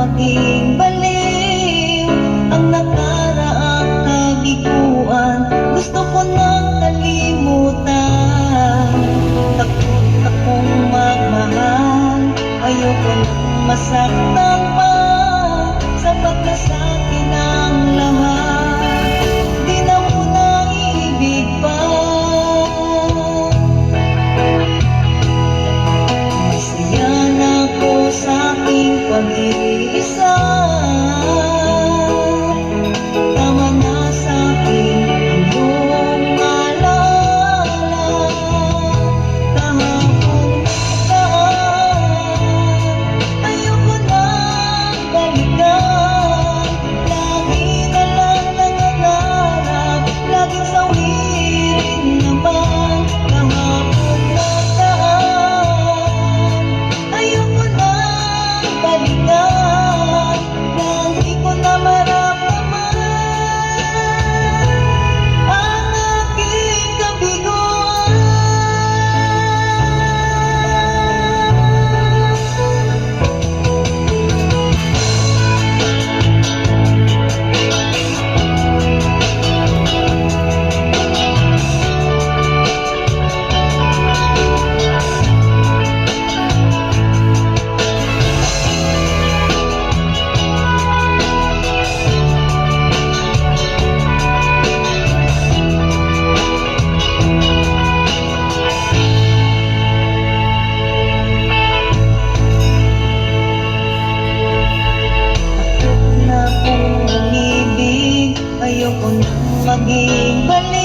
maging baliw ang nakaraang kabiguan. Gusto ko nang kalimutan. Takot akong magmahal, ayoko nang masaktan pa, sapat na sa'kin ang lahat. Di na muna ibig pa. Masaya na ako sa'king pag-iisa. Tama na sa'kin ang iyong alaala. Kahapon daan, ayoko nang balikan. Lagi na lang nangangarap, laging sawirin naman. Kahapon na daan, ayoko nang balikan. Nang di ko na maramdaman ang aking kabiguan. Na kung umibig, ayoko nang maging baliw.